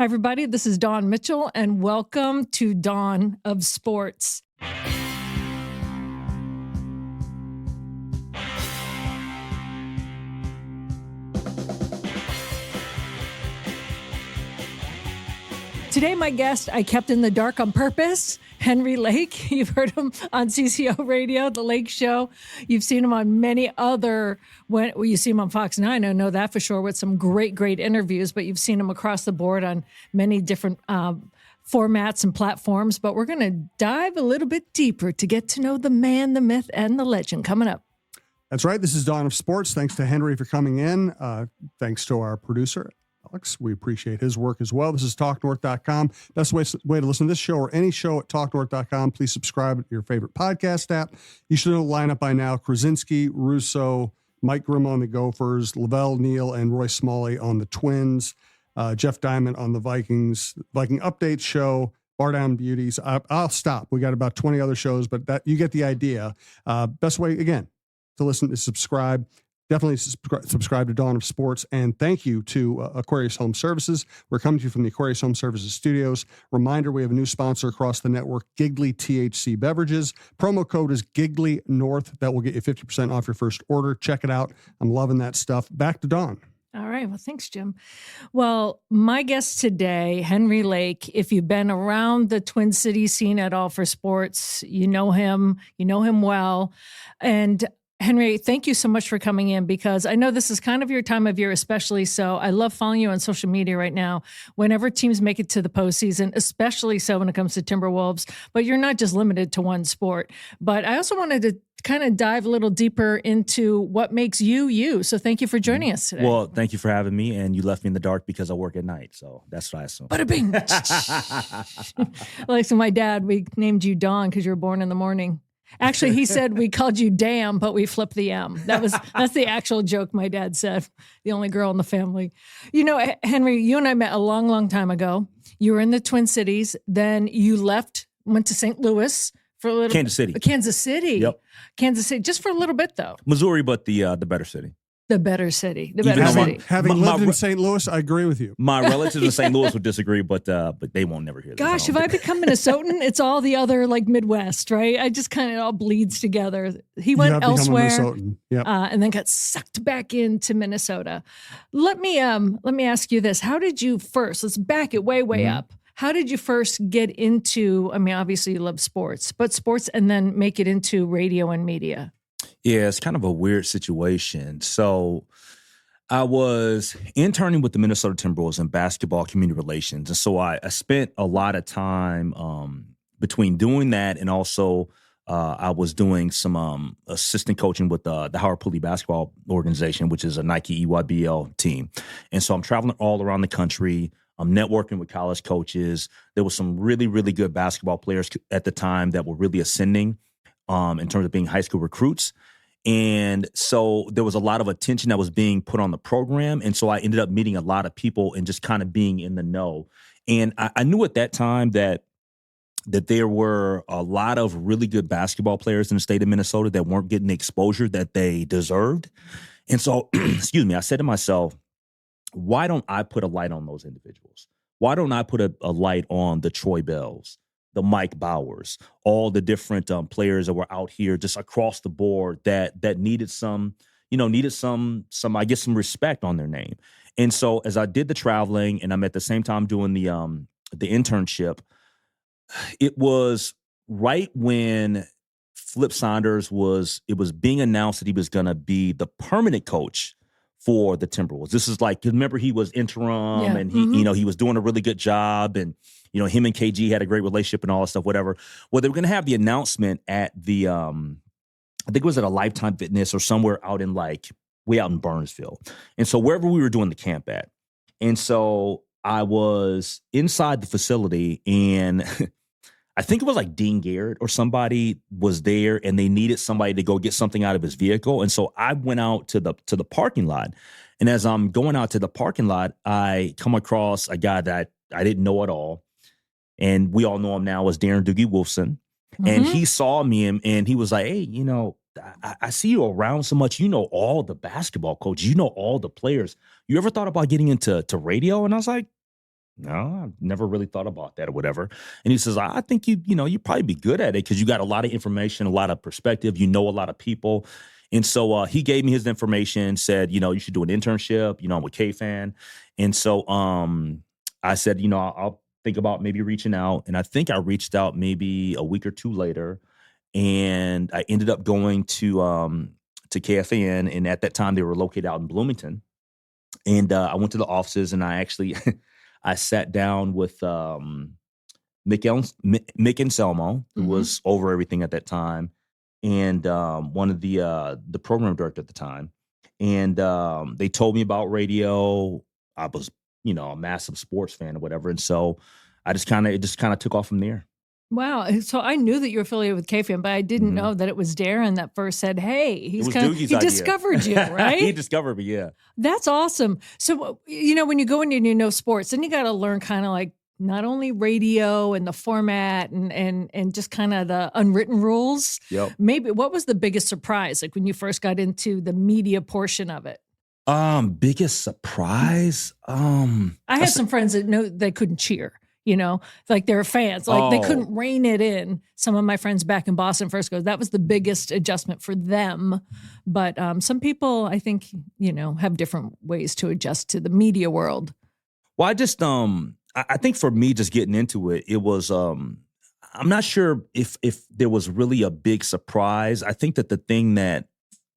Hi, everybody. This is Dawn Mitchell, and welcome to Dawn of Sports. Today, my guest I kept in the dark on purpose, Henry Lake. You've heard him on CCO Radio, The Lake Show. You've seen him on many other, you see him on Fox 9, I know that for sure, with some great interviews, but you've seen him across the board on many different formats and platforms. But we're going to dive a little bit deeper to get to know the man, the myth, and the legend coming up. That's right. This is Dawn of Sports. Thanks to Henry for coming in. Thanks to our producer, Alex. We appreciate his work as well. This is TalkNorth.com. Best way to listen to this show or any show at TalkNorth.com. Please subscribe to your favorite podcast app. You should know the lineup by now. Krasinski, Russo, Mike Grimm on the Gophers, Lavelle Neal, and Roy Smalley on the Twins, Jeff Diamond on the Vikings, Viking Update Show, Bar Down Beauties. I'll stop. We got about 20 other shows, but that you get the idea. Best way, again, to listen is subscribe. Definitely subscribe to Dawn of Sports. And thank you to Aquarius Home Services. We're coming to you from the Aquarius Home Services studios. Reminder, we have a new sponsor across the network, Giggly THC Beverages. Promo code is Giggly North. That will get you 50% off your first order. Check it out. I'm loving that stuff. Back to Dawn. All right. Well, thanks, Jim. Well, my guest today, Henry Lake, if you've been around the Twin Cities scene at all for sports, you know him well. And Henry, thank you so much for coming in, because I know this is kind of your time of year, especially so. I love following you on social media right now. Whenever teams make it to the postseason, especially so when it comes to Timberwolves, but you're not just limited to one sport. But I also wanted to kind of dive a little deeper into what makes you you. So thank you for joining us today. Well, thank you for having me, and you left me in the dark because I work at night. So that's what I assume. Bada bing. Like, so my dad, we named you Dawn because you were born in the morning. Actually, he said we called you Damn, but we flipped the M. That's the actual joke my dad said. The only girl in the family. You know, Henry, you and I met a long time ago. You were in the Twin Cities. Then you left, went to St. Louis for a little. Kansas City. Kansas City. Yep. Kansas City, just for a little bit though. Missouri, but the better city. The better city. Having lived in St. Louis, I agree with you. My relatives in St. Louis would disagree, but they won't never hear this. Gosh, if I become Minnesotan, it's all the other like Midwest, right? I just kind of all bleeds together. He went elsewhere, yep. And then got sucked back into Minnesota. Let me ask you this: how did you first? Let's back it way up. How did you first get into? I mean, obviously you love sports, but sports, and then make it into radio and media. Yeah, it's kind of a weird situation. So I was interning with the Minnesota Timberwolves in basketball community relations. And so I spent a lot of time between doing that, and also I was doing some assistant coaching with the Howard Pulley basketball organization, which is a Nike EYBL team. And so I'm traveling all around the country. I'm networking with college coaches. There was some really good basketball players at the time that were really ascending in terms of being high school recruits. And so there was a lot of attention that was being put on the program. And so I ended up meeting a lot of people and just kind of being in the know. And I knew at that time that there were a lot of really good basketball players in the state of Minnesota that weren't getting the exposure that they deserved. And so, excuse me, I said to myself, why don't I put a light on those individuals? Why don't I put a light on the Troy Bells, the Mike Bowers, all the different players that were out here just across the board that needed some I guess some respect on their name. And so as I did the traveling, and I'm at the same time doing the internship, it was right when Flip Saunders was being announced that he was going to be the permanent coach for the Timberwolves. This is like, remember, he was interim, and he was doing a really good job, and him and KG had a great relationship and all that stuff, whatever. Well, they were going to have the announcement at the, I think it was at a Lifetime Fitness or somewhere out in way out in Burnsville. And so wherever we were doing the camp at. And so I was inside the facility, and I think it was like Dean Garrett or somebody was there, and they needed somebody to go get something out of his vehicle. And so I went out to the parking lot. And as I'm going out to the parking lot, I come across a guy that I didn't know at all. And we all know him now as Darren Doogie Wolfson. Mm-hmm. And he saw me, and he was like, hey, I see you around so much. You know all the basketball coaches. You know all the players. You ever thought about getting into radio? And I was like, No, I've never really thought about that or whatever. And he says, I think you'd probably be good at it because you got a lot of information, a lot of perspective, you know a lot of people. And so he gave me his information, said, you should do an internship, I'm with K-Fan. And so I said, I'll think about maybe reaching out. And I think I reached out maybe a week or two later. And I ended up going to KFAN. And at that time, they were located out in Bloomington. And I went to the offices and I actually I sat down with Mick Anselmo, who was over everything at that time, and one of the program director at the time. And they told me about radio. I was, a massive sports fan or whatever. And so it just kind of took off from there. Wow. So I knew that you're affiliated with KFAN, but I didn't know that it was Darren that first said, hey, he discovered you, right? He discovered me, yeah. That's awesome. So, when you go in and you know sports, then you got to learn kind of like not only radio and the format and just kind of the unwritten rules. Yep. Maybe what was the biggest surprise, like when you first got into the media portion of it? Biggest surprise? I had some friends that know they couldn't cheer. Like they're fans, like they couldn't rein it in. Some of my friends back in Boston first goes, that was the biggest adjustment for them. But some people, I think, have different ways to adjust to the media world. Well, I think for me, just getting into it, it was, I'm not sure if there was really a big surprise. I think that the thing that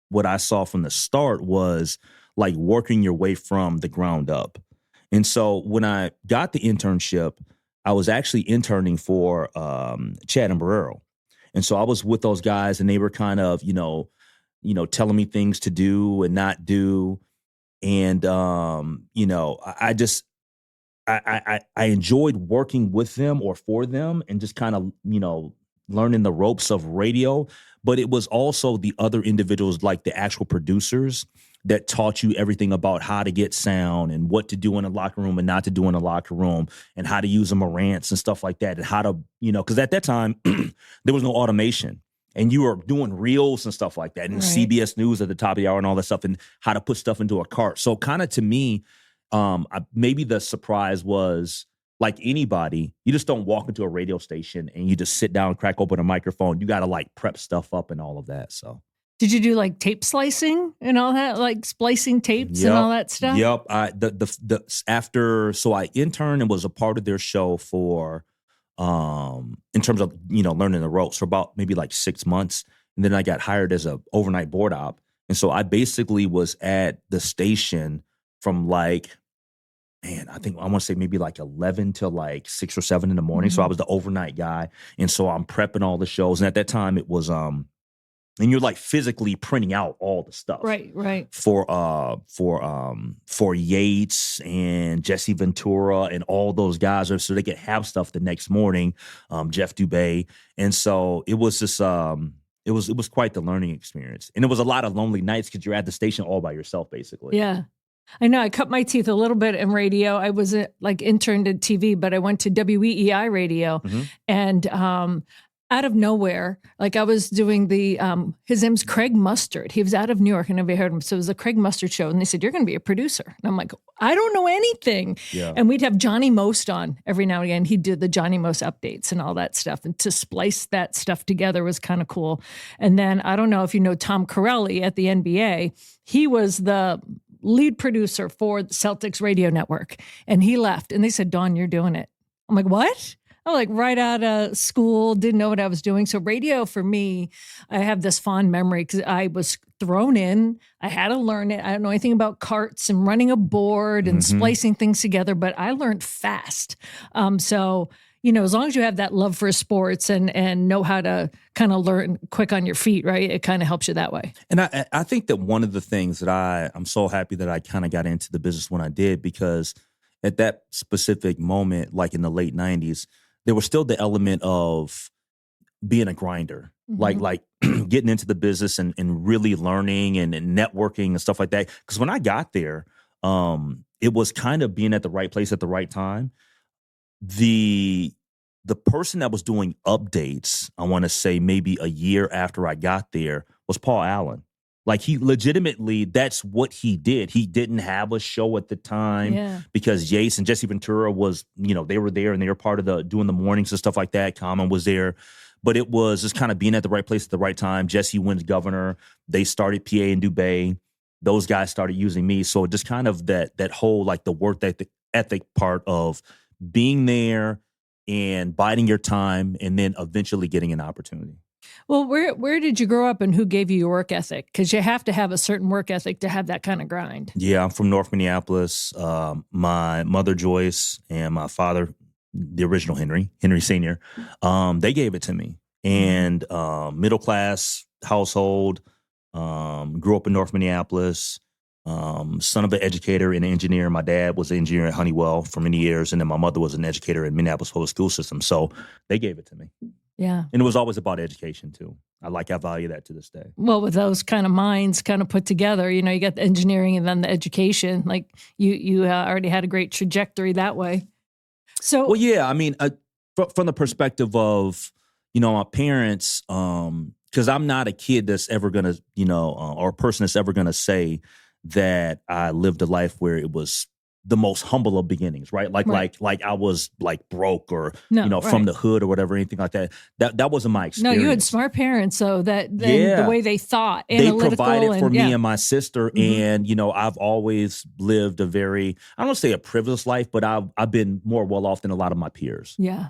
what I saw from the start was like working your way from the ground up. And so when I got the internship, I was actually interning for Chad and Barrero. And so I was with those guys and they were kind of, telling me things to do and not do. And, I enjoyed working with them or for them and just kind of, learning the ropes of radio. But it was also the other individuals, like the actual producers, that taught you everything about how to get sound and what to do in the locker room and not to do in the locker room and how to use the Marantz and stuff like that. And how to, because at that time, there was no automation and you were doing reels and stuff like that and CBS News at the top of the hour and all that stuff and how to put stuff into a cart. So kind of to me, maybe the surprise was like anybody, you just don't walk into a radio station and you just sit down, crack open a microphone. You got to like prep stuff up and all of that. So. Did you do like tape slicing and all that, like splicing tapes and all that stuff? Yep. So I interned and was a part of their show for, in terms of, learning the ropes for about maybe like 6 months. And then I got hired as a overnight board op. And so I basically was at the station from like, I want to say maybe like 11 to like 6 or 7 in the morning. So I was the overnight guy. And so I'm prepping all the shows. And at that time it was, and you're like physically printing out all the stuff. Right. For Yates and Jesse Ventura and all those guys, so they could have stuff the next morning, Jeff Dubay. And so it was just, it was quite the learning experience. And it was a lot of lonely nights because you're at the station all by yourself, basically. Yeah. I know I cut my teeth a little bit in radio. I wasn't like interned at TV, but I went to WEEI radio and, out of nowhere, like I was doing his name's Craig Mustard. He was out of New York. I never heard of him. So it was a Craig Mustard show. And they said, you're going to be a producer. And I'm like, I don't know anything. Yeah. And we'd have Johnny Most on every now and again. He'd do the Johnny Most updates and all that stuff. And to splice that stuff together was kind of cool. And then I don't know if you know Tom Corelli at the NBA. He was the lead producer for the Celtics radio network. And he left. And they said, Dawn, you're doing it. I'm like, what? I'm like right out of school, didn't know what I was doing. So radio for me, I have this fond memory because I was thrown in. I had to learn it. I don't know anything about carts and running a board and splicing things together, but I learned fast. So, as long as you have that love for sports and know how to kind of learn quick on your feet, right? It kind of helps you that way. And I think that one of the things that I'm so happy that I kind of got into the business when I did, because at that specific moment, like in the late 90s, there was still the element of being a grinder, like getting into the business and really learning and networking and stuff like that. Because when I got there, it was kind of being at the right place at the right time. The person that was doing updates, I want to say maybe a year after I got there, was Paul Allen. Like he legitimately, that's what he did. He didn't have a show at the time because Yates and Jesse Ventura was, they were there and they were part of doing the mornings and stuff like that. Common was there. But it was just kind of being at the right place at the right time. Jesse wins governor. They started PA in Dubay. Those guys started using me. So just kind of that whole like the work ethic part of being there and biding your time and then eventually getting an opportunity. Well, where did you grow up and who gave you your work ethic? Because you have to have a certain work ethic to have that kind of grind. Yeah, I'm from North Minneapolis. My mother, Joyce, and my father, the original Henry Sr., they gave it to me. And middle class household, grew up in North Minneapolis, son of an educator and an engineer. My dad was an engineer at Honeywell for many years, and then my mother was an educator in Minneapolis public school system. So they gave it to me. Yeah. And it was always about education, too. I value that to this day. Well, with those kind of minds kind of put together, you got the engineering and then the education. Like you already had a great trajectory that way. So, well, yeah, I mean, from the perspective of, my parents, because I'm not a kid that's ever going to, or a person that's ever going to say that I lived a life where it was the most humble of beginnings, right? Like I was like broke or, from the hood or whatever, anything like that. That wasn't my experience. No, you had smart parents, so the way they thought, they provided for me and my sister. And, I've always lived a very, I don't want to say a privileged life, but I've been more well off than a lot of my peers. Yeah.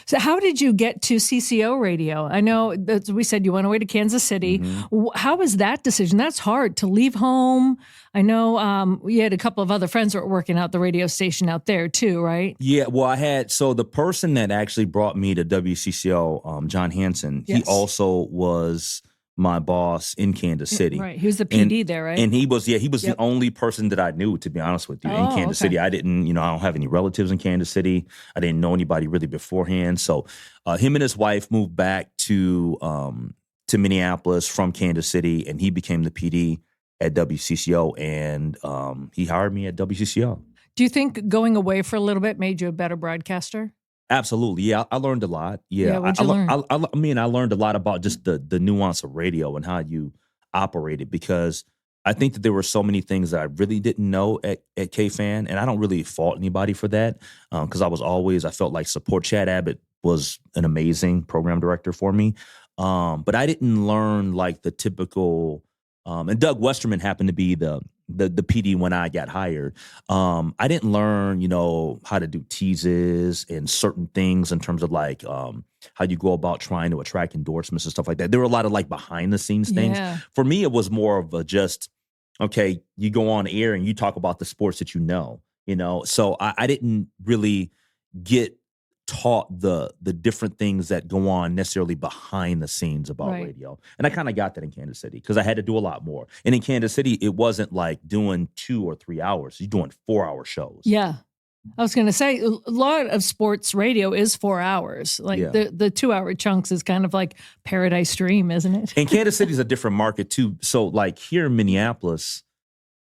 So how did you get to CCO radio? I know that we said you went away to Kansas City. Mm-hmm. How was that decision? That's hard to leave home. I know you had a couple of other friends that were working out the radio station out there too, right? Yeah, well, so the person that actually brought me to WCCO, John Hansen, he also was my boss in Kansas City. Right. He was the PD there, right? And he was the only person that I knew, to be honest with you, in Kansas City. I didn't, I don't have any relatives in Kansas City. I didn't know anybody really beforehand. So him and his wife moved back to Minneapolis from Kansas City, and he became the PD at WCCO, and he hired me at WCCO. Do you think going away for a little bit made you a better broadcaster? Absolutely. Yeah, I learned a lot. Yeah, what'd you learn? I learned a lot about just the nuance of radio and how you operate it, because I think that there were so many things that I really didn't know at KFAN, and I don't really fault anybody for that, because I felt like support. Chad Abbott was an amazing program director for me, but I didn't learn like the typical. And Doug Westerman happened to be the PD when I got hired. I didn't learn, how to do teases and certain things in terms of like how you go about trying to attract endorsements and stuff like that. There were a lot of like behind the scenes things. Yeah. For me, it was more of a just, okay, you go on air and you talk about the sports that you know. So I didn't really get taught the different things that go on necessarily behind the scenes about radio. And I kind of got that in Kansas City because I had to do a lot more. And in Kansas City, it wasn't like doing 2 or 3 hours. You're doing 4-hour shows. Yeah. I was going to say, a lot of sports radio is 4 hours. Like the 2-hour chunks is kind of like Paradise Dream, isn't it? And Kansas City is a different market too. So like here in Minneapolis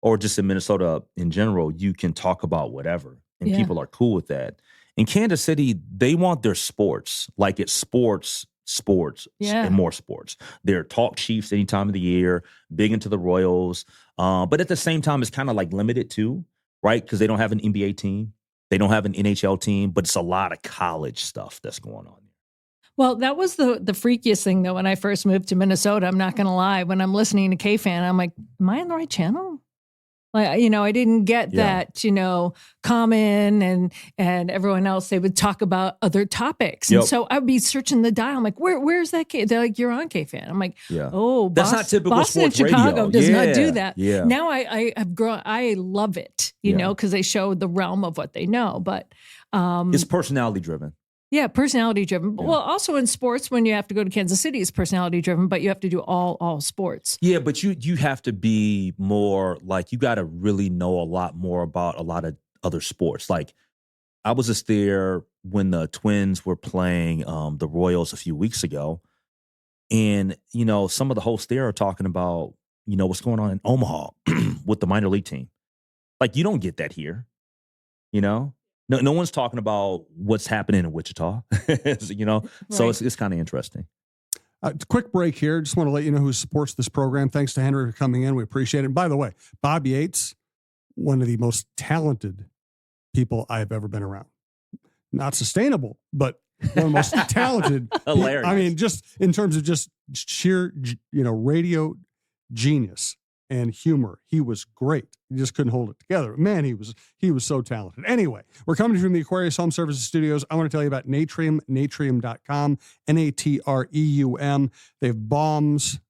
or just in Minnesota in general, you can talk about whatever and people are cool with that. In Kansas City, they want their sports, like it's sports, and more sports. They're talk chiefs any time of the year, big into the Royals. But at the same time, it's kind of like limited too, right? Because they don't have an NBA team. They don't have an NHL team, but it's a lot of college stuff that's going on. Well, that was the freakiest thing, though, when I first moved to Minnesota. I'm not going to lie. When I'm listening to KFAN, I'm like, am I on the right channel? Like, I didn't get that, Common and everyone else, they would talk about other topics. And so I'd be searching the dial. I'm like, where's that K? They're like, you're on KFAN. I'm like, that's not typical Boston sports and Chicago radio. does not do that. Yeah. Now I've grown, I love it, because they show the realm of what they know. But it's personality driven. Yeah, personality driven. Yeah. Well, also in sports, when you have to go to Kansas City, it's personality driven, but you have to do all sports. Yeah, but you have to be more like, you got to really know a lot more about a lot of other sports. Like I was just there when the Twins were playing the Royals a few weeks ago. And, some of the hosts there are talking about, what's going on in Omaha with the minor league team. Like you don't get that here, No one's talking about what's happening in Wichita, So it's kind of interesting. Quick break here. Just want to let you know who supports this program. Thanks to Henry for coming in. We appreciate it. And by the way, Bob Yates, one of the most talented people I've ever been around. Not sustainable, but one of the most talented. Hilarious. I mean, just in terms of just sheer, radio genius and humor. He was great. He just couldn't hold it together. Man, he was so talented. Anyway, we're coming from the Aquarius Home Services Studios. I want to tell you about Natrium, natrium.com, Natreum. They have balms.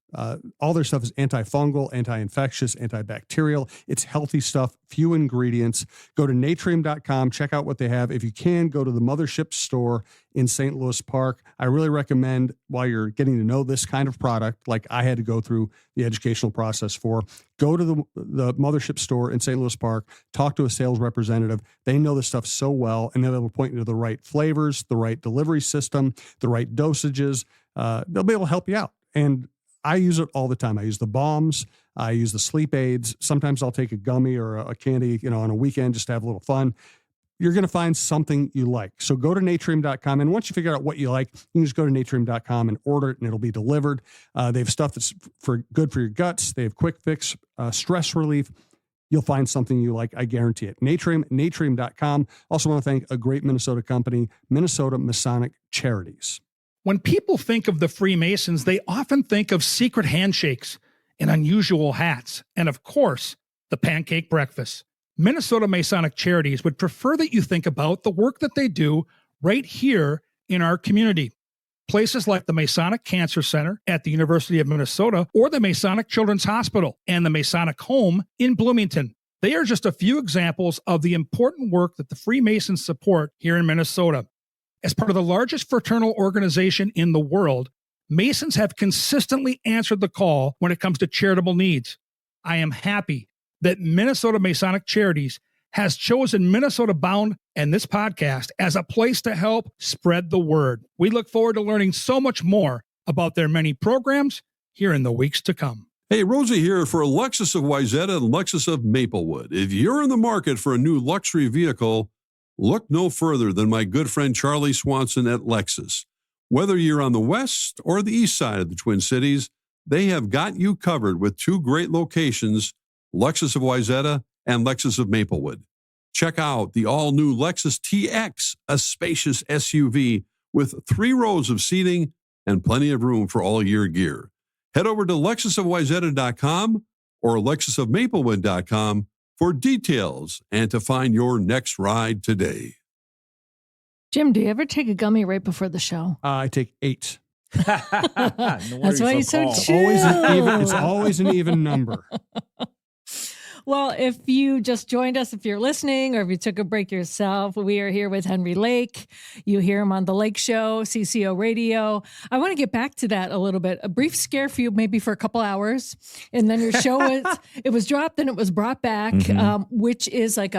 All their stuff is antifungal, anti-infectious, antibacterial. It's healthy stuff, few ingredients. Go to natrium.com, check out what they have. If you can, go to the Mothership store in St. Louis Park. I really recommend, while you're getting to know this kind of product, like I had to go through the educational process for, go to the Mothership store in St. Louis Park, talk to a sales representative. They know this stuff so well, and they'll point you to the right flavors, the right delivery system, the right dosages. They'll be able to help you out. And I use it all the time. I use the balms. I use the sleep aids. Sometimes I'll take a gummy or a candy, on a weekend just to have a little fun. You're going to find something you like. So go to natrium.com. And once you figure out what you like, you can just go to natrium.com and order it, and it'll be delivered. They have stuff that's good for your guts. They have quick fix, stress relief. You'll find something you like. I guarantee it. Natrium.com. Also want to thank a great Minnesota company, Minnesota Masonic Charities. When people think of the Freemasons, they often think of secret handshakes and unusual hats, and of course, the pancake breakfast. Minnesota Masonic Charities would prefer that you think about the work that they do right here in our community. Places like the Masonic Cancer Center at the University of Minnesota, or the Masonic Children's Hospital and the Masonic Home in Bloomington. They are just a few examples of the important work that the Freemasons support here in Minnesota. As part of the largest fraternal organization in the world, Masons have consistently answered the call when it comes to charitable needs. I am happy that Minnesota Masonic Charities has chosen Minnesota Bound and this podcast as a place to help spread the word. We look forward to learning so much more about their many programs here in the weeks to come. Hey, Rosie here for Lexus of Wayzata and Lexus of Maplewood. If you're in the market for a new luxury vehicle, look no further than my good friend Charlie Swanson at Lexus. Whether you're on the west or the east side of the Twin Cities, they have got you covered with two great locations, Lexus of Wayzata and Lexus of Maplewood. Check out the all-new Lexus TX, a spacious SUV with 3 rows of seating and plenty of room for all your gear. Head over to lexusofwayzata.com or lexusofmaplewood.com for details and to find your next ride today. Jim, do you ever take a gummy right before the show? I take 8. That's why you're so It's chill. it's always an even number. Well, if you just joined us, if you're listening, or if you took a break yourself, we are here with Henry Lake. You hear him on The Lake Show, CCO Radio. I want to get back to that a little bit. A brief scare for you, maybe for a couple hours. And then your show, it was dropped and it was brought back, which is like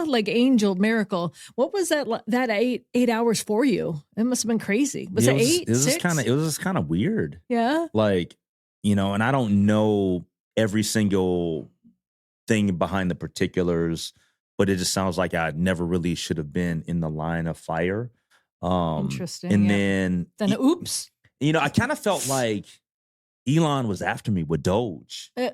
like angel miracle. What was that 8 hours for you? It must have been crazy. Was it 8? It was just kind of weird. Yeah. Like, and I don't know every single thing behind the particulars, but it just sounds like I never really should have been in the line of fire. Interesting. And then oops. I kind of felt like Elon was after me with Doge, and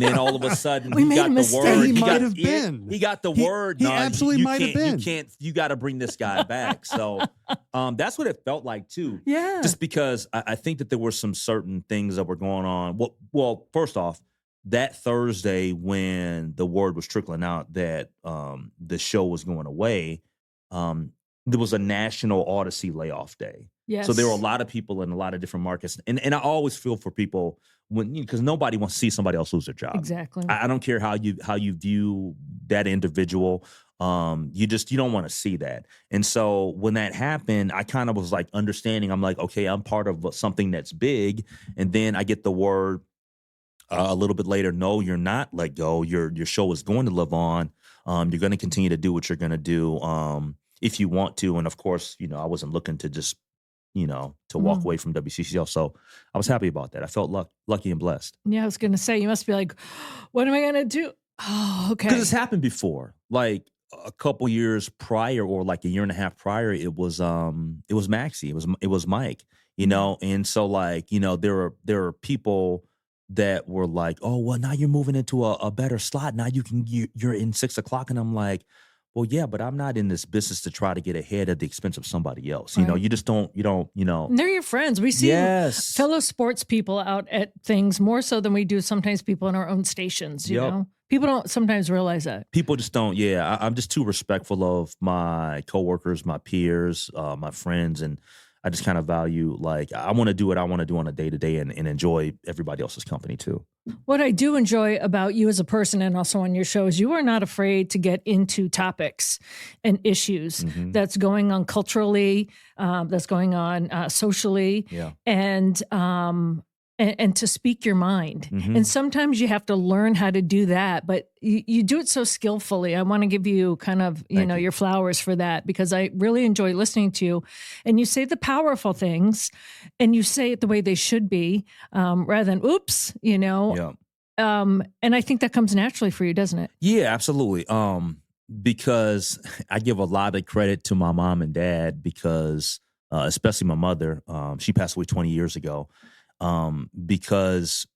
then all of a sudden We he made got a the mistake. word. He might have been. He got the word. He "Nah, absolutely you might have can't- been. You got to bring this guy back. So that's what it felt like too. Yeah. Just because I think that there were some certain things that were going on. Well, first off, that Thursday when the word was trickling out that the show was going away, there was a national Odyssey layoff day. Yes. So there were a lot of people in a lot of different markets. And I always feel for people because nobody wants to see somebody else lose their job. Exactly. I don't care how you view that individual. You don't want to see that. And so when that happened, I kind of was like understanding. I'm like, okay, I'm part of something that's big. And then I get the word a little bit later, no, you're not let go. Your show is going to live on. You're going to continue to do what you're going to do if you want to. And of course, I wasn't looking to just, to walk away from WCCL. So I was happy about that. I felt lucky and blessed. Yeah, I was going to say, you must be like, what am I going to do? Oh, okay. Because it's happened before. Like a couple years prior, or like a year and a half prior, it was Maxie, it was Mike, you know. And so, like, you know, there are people that were like, oh well, now you're moving into a better slot, now you're in 6 o'clock, and I'm like, well, yeah, but I'm not in this business to try to get ahead at the expense of somebody else. You know, Right. you just don't, you know. And they're your friends. We see Yes. fellow sports people out at things more so than we do sometimes people in our own stations, you Yep. know? People don't sometimes realize that. People just don't. Yeah, I'm just too respectful of my coworkers, my peers, my friends, and I just kind of value, like, I want to do what I want to do on a day to day and enjoy everybody else's company too. What I do enjoy about you as a person and also on your show is you are not afraid to get into topics and issues Mhm. that's going on culturally, that's going on socially, Yeah. and to speak your mind. Mhm. And sometimes you have to learn how to do that, but you do it so skillfully. I want to give you kind of, Thank you. your flowers for that, because I really enjoy listening to you. And you say the powerful things and you say it the way they should be, rather than, oops, Yeah. and I think that comes naturally for you, doesn't it? Yeah, absolutely. Because I give a lot of credit to my mom and dad, because especially my mother, she passed away 20 years ago, because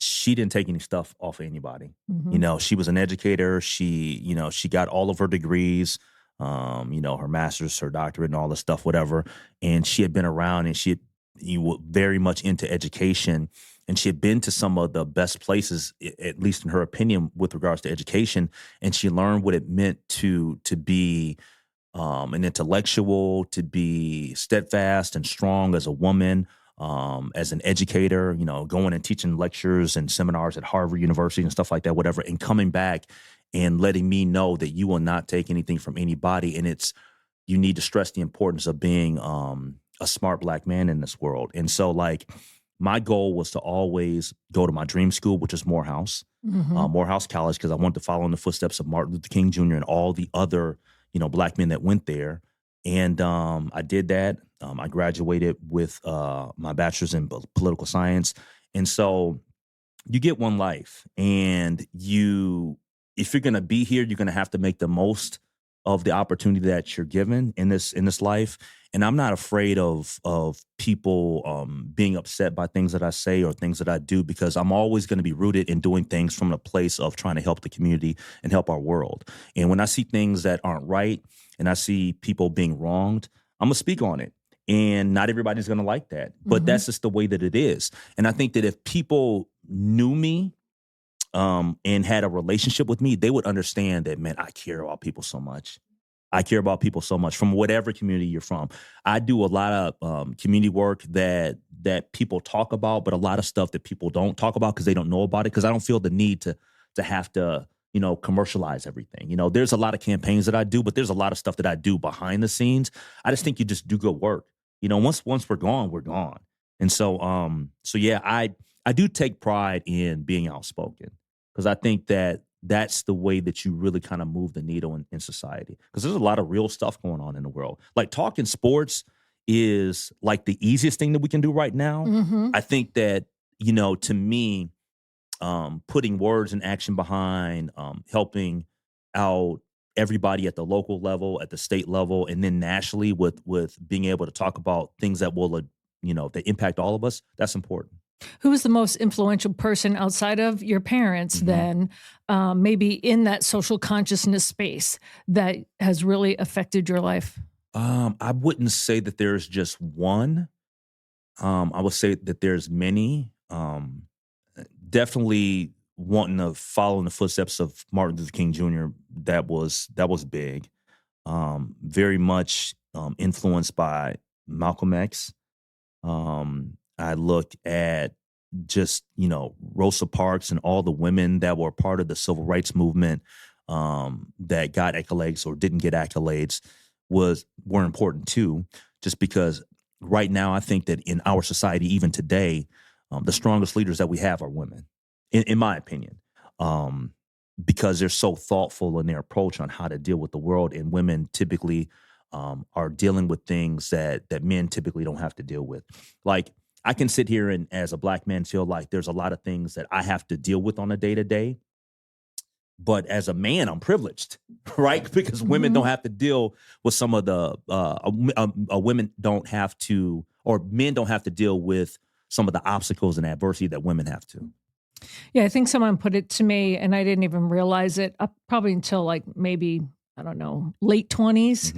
she didn't take any stuff off of anybody. Mhm. You know, she was an educator. She got all of her degrees, her master's, her doctorate, and all this stuff, whatever. And she had been around, and you were very much into education. And she had been to some of the best places, at least in her opinion, with regards to education. And she learned what it meant to be an intellectual, to be steadfast and strong as a woman, as an educator, going and teaching lectures and seminars at Harvard University and stuff like that, whatever, and coming back and letting me know that you will not take anything from anybody. And you need to stress the importance of being a smart Black man in this world. And so, like, my goal was to always go to my dream school, which is Morehouse, Mhm. Morehouse College, because I wanted to follow in the footsteps of Martin Luther King Jr. and all the other, Black men that went there. And I did that. I graduated with my bachelor's in political science. And so you get one life, and if you're going to be here, you're going to have to make the most of the opportunity that you're given in this life. And I'm not afraid of people being upset by things that I say or things that I do, because I'm always going to be rooted in doing things from a place of trying to help the community and help our world. And when I see things that aren't right and I see people being wronged, I'm going to speak on it. And not everybody's going to like that, but Mhm. that's just the way that it is. And I think that if people knew me and had a relationship with me, they would understand that, man, I care about people so much. I care about people so much from whatever community you're from. I do a lot of community work that people talk about, but a lot of stuff that people don't talk about because they don't know about it, because I don't feel the need to have to, commercialize everything. There's a lot of campaigns that I do, but there's a lot of stuff that I do behind the scenes. I just think you just do good work. Once we're gone, we're gone. And so yeah, I do take pride in being outspoken, because I think that that's the way that you really kind of move the needle in society. Because there's a lot of real stuff going on in the world. Like, talking sports is like the easiest thing that we can do right now. Mhm. I think that, to me, putting words and action behind helping out everybody at the local level, at the state level, and then nationally with being able to talk about things that will, that impact all of us, that's important. Who was the most influential person outside of your parents Mhm. then, maybe in that social consciousness space that has really affected your life? I wouldn't say that there's just one. I would say that there's many. Definitely wanting to follow in the footsteps of Martin Luther King Jr. That was big. Very much influenced by Malcolm X. I look at just, Rosa Parks and all the women that were part of the civil rights movement, that got accolades or didn't get accolades were important too, just because right now I think that in our society, even today, the strongest leaders that we have are women, in my opinion, because they're so thoughtful in their approach on how to deal with the world, and women typically are dealing with things that men typically don't have to deal with. Like, I can sit here and, as a Black man, feel like there's a lot of things that I have to deal with on a day-to-day but as a man, I'm privileged, right? Because women don't have to deal with some of the women don't have to, or men don't have to deal with some of the obstacles and adversity that women have to. Yeah, I think someone put it to me, and I didn't even realize it up probably until like maybe, I don't know, late 20s.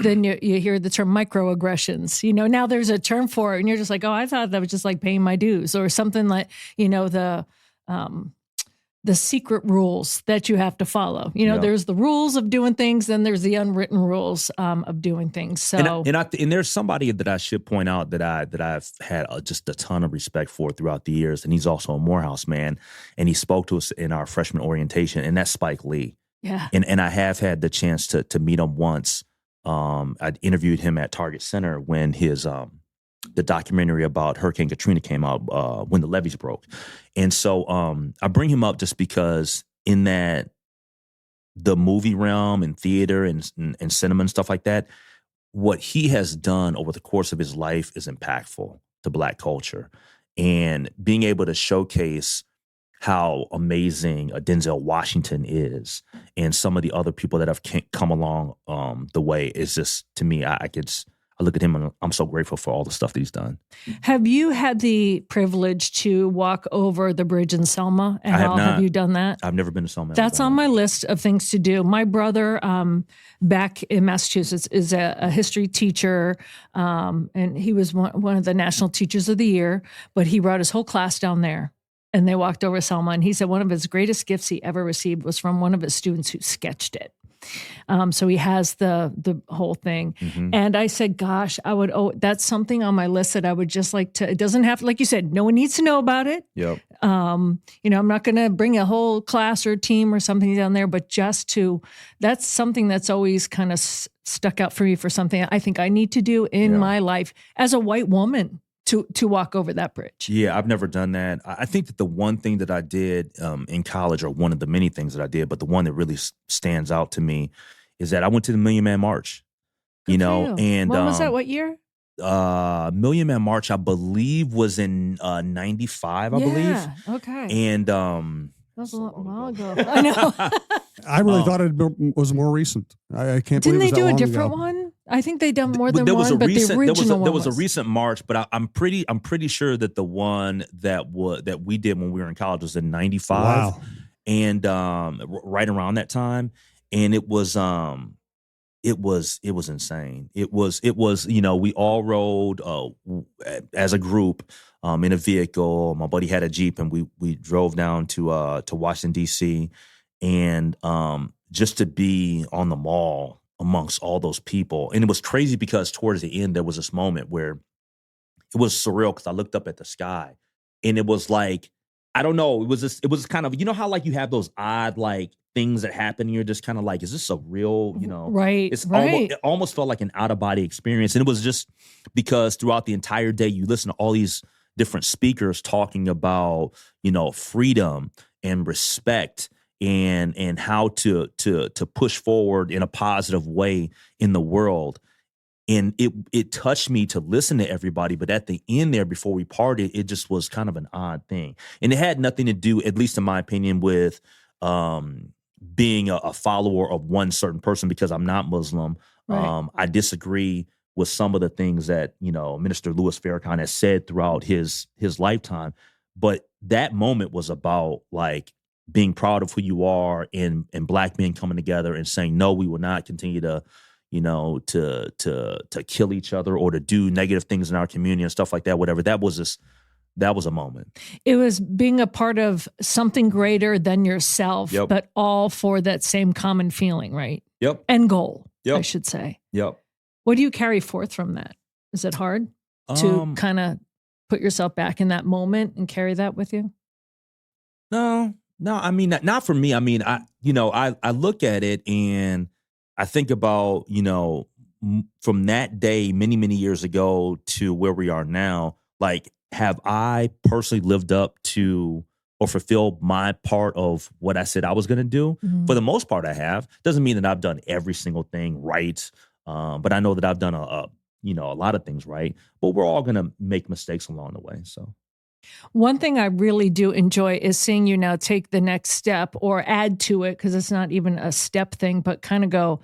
Then you hear the term microaggressions. You know, now there's a term for it, and you're just like, oh, I thought that was just like paying my dues or something like, you know, the secret rules that you have to follow. You know, there's the rules of doing things, then there's the unwritten rules of doing things. So, and there's somebody that I should point out that I've had just a ton of respect for throughout the years, and he's also a Morehouse man, and he spoke to us in our freshman orientation, and that's Spike Lee. Yeah, and I have had the chance to meet him once. I interviewed him at Target Center when his the documentary about Hurricane Katrina came out, when the levees broke. And so I bring him up just because in that the movie realm and theater and cinema and stuff like that, what he has done over the course of his life is impactful to Black culture. And being able to showcase how amazing Denzel Washington is and some of the other people that have come along the way is just, to me, I look at him and I'm so grateful for all the stuff that he's done. Have you had the privilege to walk over the bridge in Selma? And I have not. Have you done that? I've never been to Selma. That's on my list of things to do. My brother, back in Massachusetts, is a history teacher, and he was one of the National Teachers of the Year, but he brought his whole class down there. And they walked over Selma, and he said one of his greatest gifts he ever received was from one of his students who sketched it. So he has the whole thing. And I said, gosh, that's something on my list that I would just like to, it doesn't have, like you said, no one needs to know about it. Yep. You know, I'm not going to bring a whole class or team or something down there, but that's something that's always kind of stuck out for me for something I think I need to do in my life as a white woman. To walk over that bridge. Yeah, I've never done that. I think that the one thing that I did in college, or one of the many things that I did, but the one that really stands out to me is that I went to the Million Man March. Good you know, for you. and when was that? What year? Million Man March, I believe, was in 95, I believe. Okay. And that was a while ago. I know. I really thought it was more recent. I can't Didn't believe they it was do that a long different ago. one? I think they done more than there was one, a but recent, the original there one was a recent march, but I'm pretty sure that the one that we did when we were in college was in 95. Wow. And right around that time, and it was insane. It was you know, we all rode as a group in a vehicle. My buddy had a Jeep, and we drove down to Washington D.C. and just to be on the mall amongst all those people. And it was crazy because towards the end there was this moment where it was surreal, because I looked up at the sky and it was like, I don't know, it was kind of, you know how like you have those odd like things that happen and you're just kind of like, is this a real, you know? Right. It almost felt like an out of body experience. And it was just because throughout the entire day you listen to all these different speakers talking about, you know, freedom and respect and how to push forward in a positive way in the world. And it touched me to listen to everybody, but at the end there, before we parted, it just was kind of an odd thing. And it had nothing to do, at least in my opinion, with being a follower of one certain person, because I'm not Muslim. Right. I disagree with some of the things that, you know, Minister Louis Farrakhan has said throughout his lifetime. But that moment was about like being proud of who you are, and Black men coming together and saying, no, we will not continue to, you know, to kill each other or to do negative things in our community and stuff like that, whatever. That was a moment. It was being a part of something greater than yourself, Yep. but all for that same common feeling, right? Yep. End goal, Yep. I should say. Yep. What do you carry forth from that? Is it hard to kind of put yourself back in that moment and carry that with you? No, I mean, not for me. I mean, I look at it and I think about, you know, from that day many, many years ago to where we are now, like, have I personally lived up to or fulfilled my part of what I said I was going to do? Mm-hmm. For the most part, I have. Doesn't mean that I've done every single thing right. But I know that I've done a lot of things right. But we're all going to make mistakes along the way. So One thing I really do enjoy is seeing you now take the next step or add to it, because it's not even a step thing, but kind of go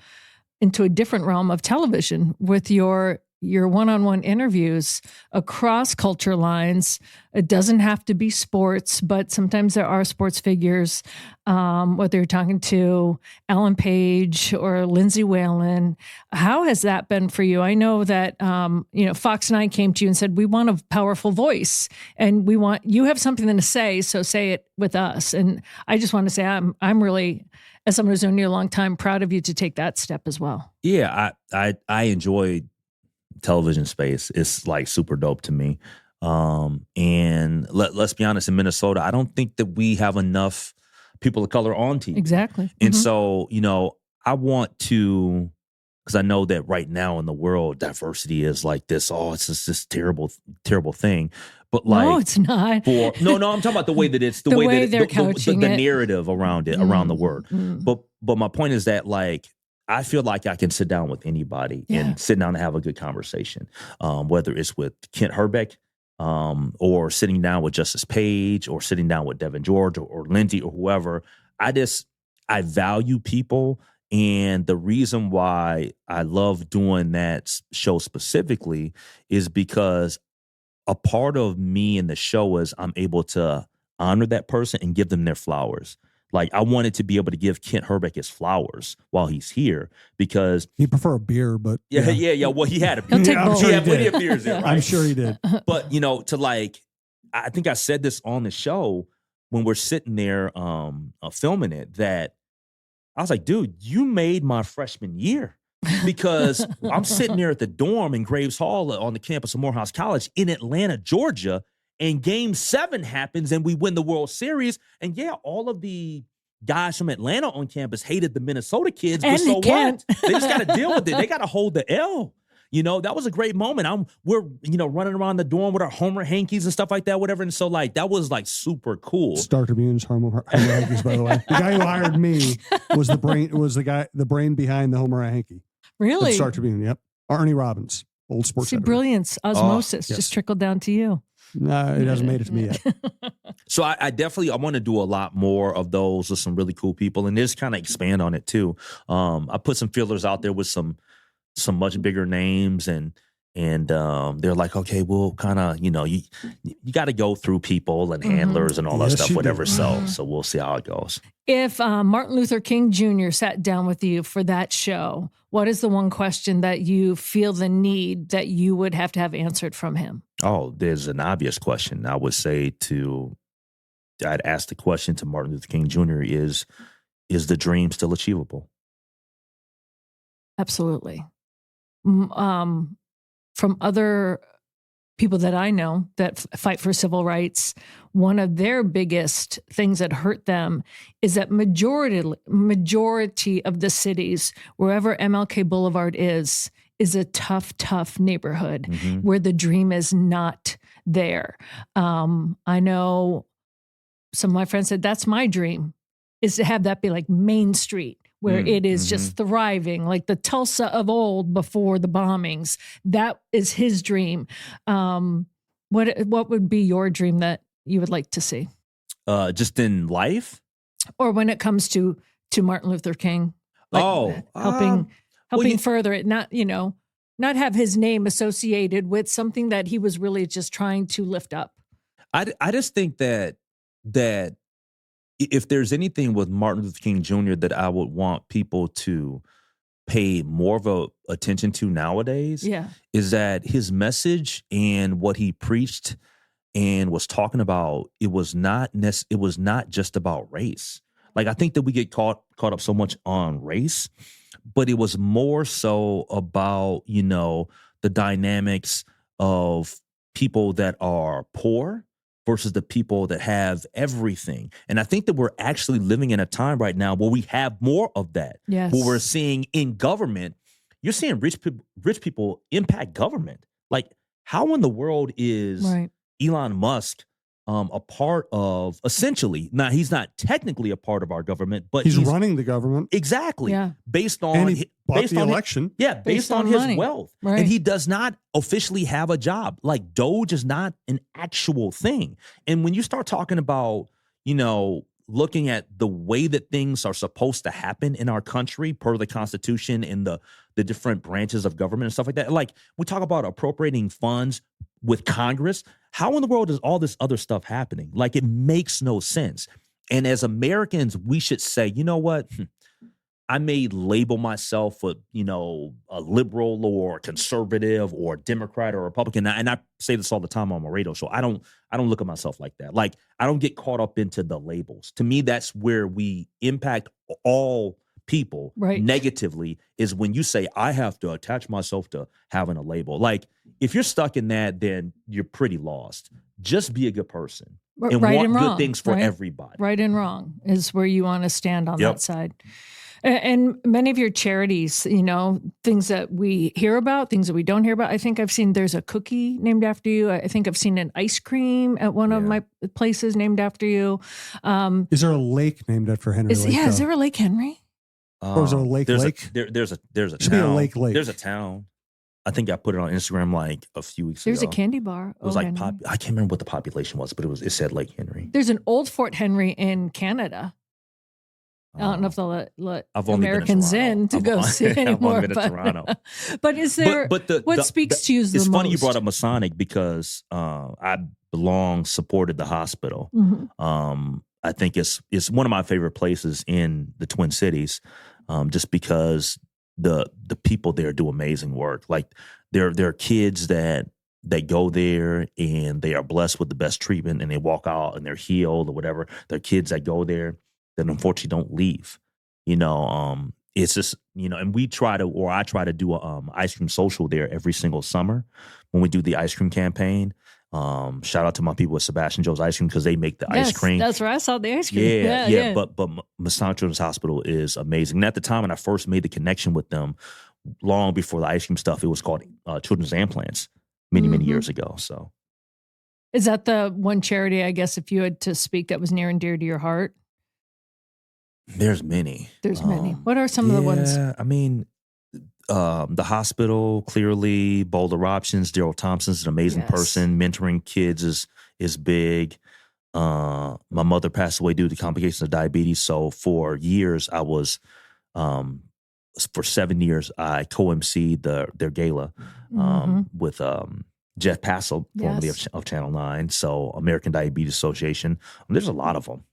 into a different realm of television with your one-on-one interviews across culture lines. It doesn't have to be sports, but sometimes there are sports figures, whether you're talking to Ellen Page or Lindsay Whalen. How has that been for you? I know that, Fox 9 came to you and said, we want a powerful voice and you have something to say, so say it with us. And I just want to say, I'm really, as someone who's known you a long time, proud of you to take that step as well. Yeah, I enjoy television space. It's like super dope to me. And let's be honest, in Minnesota, I don't think that we have enough people of color on TV. Exactly. And so, I want to, because I know that right now in the world, diversity is like this. Oh, it's just this terrible, terrible thing. But like, no, it's not. No, I'm talking about the way that it's the way they're couching the it. narrative around it, around the word. But my point is that like, I feel like I can sit down with anybody and sit down and have a good conversation, whether it's with Kent Herbeck or sitting down with Justice Page or sitting down with Devin George or Lindsay or whoever. I value people. And the reason why I love doing that show specifically is because a part of me in the show is I'm able to honor that person and give them their flowers. Like, I wanted to be able to give Kent Herbeck his flowers while he's here because He'd prefer a beer, but yeah. Well, he had a He'll take both. he had plenty of beers there, right? I'm sure he did. But I think I said this on the show when we're sitting there filming it, that I was like, dude, you made my freshman year. Because I'm sitting there at the dorm in Graves Hall on the campus of Morehouse College in Atlanta, Georgia, and Game 7 happens and we win the World Series. And all of the guys from Atlanta on campus hated the Minnesota kids, but so what? They just got to deal with it. They got to hold the L. That was a great moment. We're running around the dorm with our Homer hankies and stuff like that, whatever. And so like that was like super cool. Star Tribune's Homer hankies, by the way. The guy who hired me was the brain behind the Homer hanky. Really? At Star Tribune, yep. Arnie Robbins, old sports editor. Brilliance, osmosis, just trickled down to you. No, it hasn't made it to me yet. So I definitely, I want to do a lot more of those with some really cool people and just kind of expand on it too. I put some feelers out there with some much bigger names and they're like, okay, well, kind of, you got to go through people and handlers and all that stuff, whatever. So we'll see how it goes. If Martin Luther King Jr. sat down with you for that show, what is the one question that you feel the need that you would have to have answered from him? Oh, there's an obvious question. I would say I'd ask the question to Martin Luther King Jr. is the dream still achievable? Absolutely. From other people that I know that fight for civil rights, one of their biggest things that hurt them is that majority of the cities, wherever MLK Boulevard is a tough neighborhood where the dream is not there. I know some of my friends said, that's my dream, is to have that be like Main Street, where it is just thriving, like the Tulsa of old before the bombings. That is his dream. What would be your dream that you would like to see? Just in life? Or when it comes to Martin Luther King? Like helping further it, not have his name associated with something that he was really just trying to lift up. I just think that if there's anything with Martin Luther King Jr. that I would want people to pay more of attention to nowadays, is that his message and what he preached and was talking about, it was not just about race. Like, I think that we get caught up so much on race, but it was more so about, the dynamics of people that are poor versus the people that have everything. And I think that we're actually living in a time right now where we have more of that. Yes. What we're seeing in government, you're seeing rich people impact government. Like, how in the world is Elon Musk a part of, essentially, now he's not technically a part of our government, but He's running the government. Exactly. Yeah. Based on And he bought based the on election. based on his money. wealth. Right. And he does not officially have a job. Like, Doge is not an actual thing. And when you start talking about, looking at the way that things are supposed to happen in our country per the Constitution and the different branches of government and stuff like that, like, we talk about appropriating funds with Congress. How in the world is all this other stuff happening? Like, it makes no sense. And as Americans, we should say, you know what? I may label myself a liberal or conservative or Democrat or Republican. And I say this all the time on my radio show. I don't look at myself like that. Like, I don't get caught up into the labels. To me, that's where we impact all people negatively, is when you say, I have to attach myself to having a label. Like, if you're stuck in that, then you're pretty lost. Just be a good person and right want and good wrong, things for right? everybody. Right and wrong is where you want to stand on that side. And many of your charities, things that we hear about, things that we don't hear about. I think I've seen there's a cookie named after you. I think I've seen an ice cream at one of my places named after you. Is there a lake named after Henry Lake? Yeah, is there a Lake Henry? Or is there a lake? There's lake? There's a Should town. be a lake. There's a town. I think I put it on Instagram like a few weeks There's ago. a candy bar. It was like I can't remember what the population was, but it said Lake Henry. There's an old Fort Henry in Canada. I don't know if they'll let I've only Americans been to in to go see anymore. I've only been to Toronto. But is there, what speaks to you the most? It's funny you brought up Masonic, because I supported the hospital. Mm-hmm. I think it's one of my favorite places in the Twin Cities, just because the people there do amazing work. Like, there are kids that go there and they are blessed with the best treatment, and they walk out and they're healed or whatever. There are kids that go there that unfortunately don't leave. It's just, and I try to do a ice cream social there every single summer when we do the ice cream campaign. Shout out to my people at Sebastian Joe's Ice Cream, because they make the ice cream. That's where I saw the ice cream. Yeah. But Masonic Children's Hospital is amazing. And at the time when I first made the connection with them, long before the ice cream stuff, it was called Children's Implants many years ago. So, is that the one charity, I guess, if you had to speak, that was near and dear to your heart? There's many. What are some of the ones? I mean, the hospital, clearly. Boulder Options. Daryl Thompson's an amazing person. Mentoring kids is big. My mother passed away due to complications of diabetes. So for years, I was, for 7 years, I co-emceed their gala with Jeff Passel, formerly of Channel 9. So American Diabetes Association. There's a lot of them,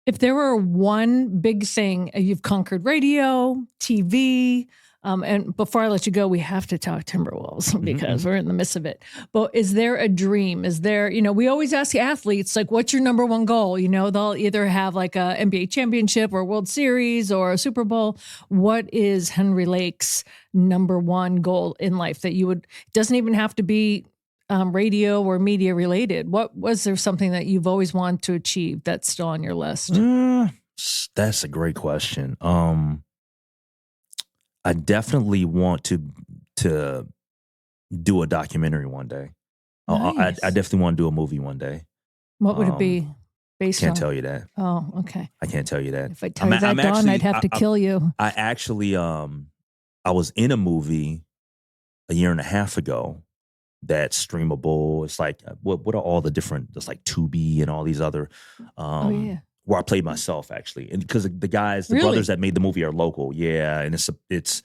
If there were one big thing, you've conquered radio, TV, and before I let you go, we have to talk Timberwolves because we're in the midst of it. But is there a dream? Is there, we always ask the athletes, like, what's your number one goal? They'll either have like a NBA championship or a World Series or a Super Bowl. What is Henry Lake's number one goal in life that you would, doesn't even have to be radio or media related? What was there something that you've always wanted to achieve that's still on your list? That's a great question. I definitely want to do a documentary one day. Nice. I definitely want to do a movie one day. What would it be based on? Can't tell you that. Oh, okay. I can't tell you that. If I tell you that, Dawn, I'd have to kill you. I actually, I was in a movie a year and a half ago that's streamable. It's like, what are all the different, there's like Tubi and all these other, where I played myself, actually. And because the guys, the brothers that made the movie are local. Yeah. And it's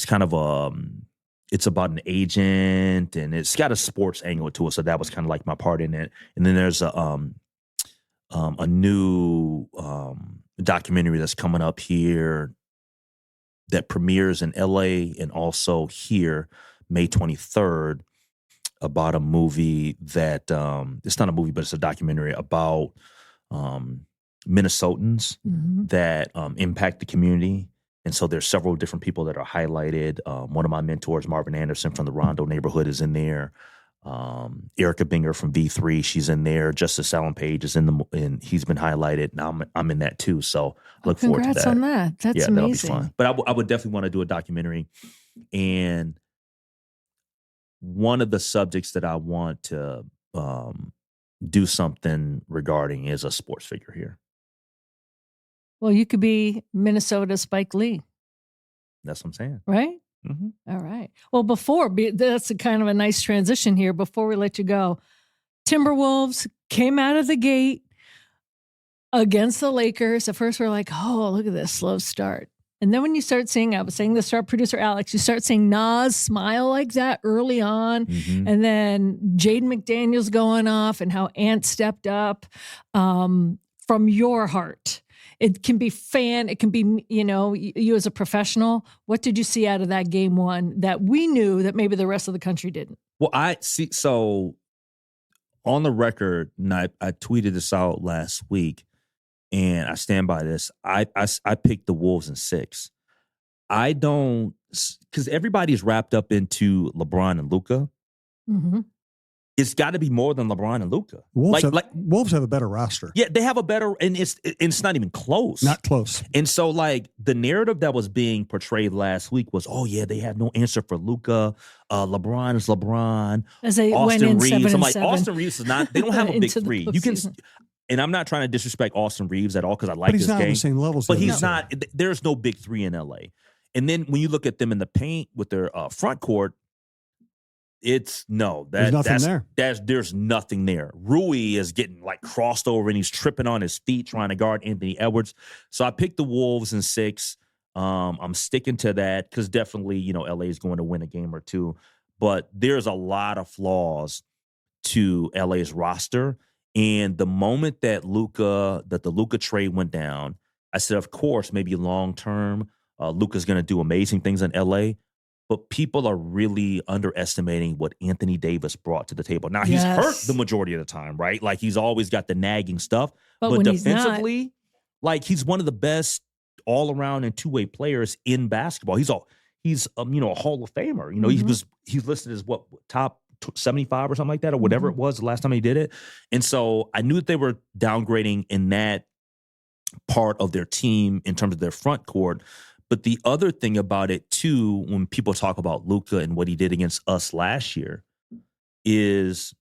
kind of, it's about an agent, and it's got a sports angle to it. So that was kind of like my part in it. And then there's a new documentary that's coming up here that premieres in LA and also here May 23rd, about a movie that it's not a movie, but it's a documentary about Minnesotans that impact the community. And so there's several different people that are highlighted. One of my mentors, Marvin Anderson from the Rondo neighborhood, is in there. Erica Binger from V3, she's in there. Justice Allen Page is and he's been highlighted. Now I'm in that too. So look forward to that. Congrats on that. That's amazing. That'll be fun. But I would definitely want to do a documentary. And one of the subjects that I want to do something regarding is a sports figure here. Well, you could be Minnesota Spike Lee, That's what I'm saying. right? Mm-hmm. All right. Well, that's a kind of a nice transition here. Before we let you go, Timberwolves came out of the gate against the Lakers. At first, we're like, oh, look at this slow start. And then when you start seeing, I was saying this to our producer, Alex, you start seeing Nas smile like that early on. Mm-hmm. And then Jaden McDaniels going off and how Ant stepped up from your heart. It can be it can be, you as a professional. What did you see out of that game one that we knew that maybe the rest of the country didn't? Well, I see. So on the record, and I tweeted this out last week, and I stand by this. I picked the Wolves in 6. I don't, because everybody's wrapped up into LeBron and Luka. Mm-hmm. It's got to be more than LeBron and Luka. Wolves have a better roster. Yeah, they have a better, and it's not even close. Not close. And so, the narrative that was being portrayed last week was, oh yeah, they have no answer for Luka. LeBron is LeBron. As they Austin went in Reeves. 7-7. Austin Reeves is not. They don't have a big Into the three. You can, postseason. and I'm not trying to disrespect Austin Reeves at all because I like But he's this not game. on the same level. But he's not. There's no big three in LA. And then when you look at them in the paint with their front court, there's nothing there. There's nothing there. Rui is getting crossed over and he's tripping on his feet trying to guard Anthony Edwards. So I picked the Wolves in 6. I'm sticking to that because definitely, LA is going to win a game or two. But there's a lot of flaws to LA's roster. And the moment that the Luka trade went down, I said, of course, maybe long term, Luka's going to do amazing things in LA. But people are really underestimating what Anthony Davis brought to the table. Now, he's hurt the majority of the time, right? He's always got the nagging stuff. But defensively, he's one of the best all-around and two-way players in basketball. He's a Hall of Famer. Mm-hmm. He's listed as top 75 or something like that, or whatever it was the last time he did it. And so I knew that they were downgrading in that part of their team in terms of their front court. But the other thing about it, too, when people talk about Luka and what he did against us last year is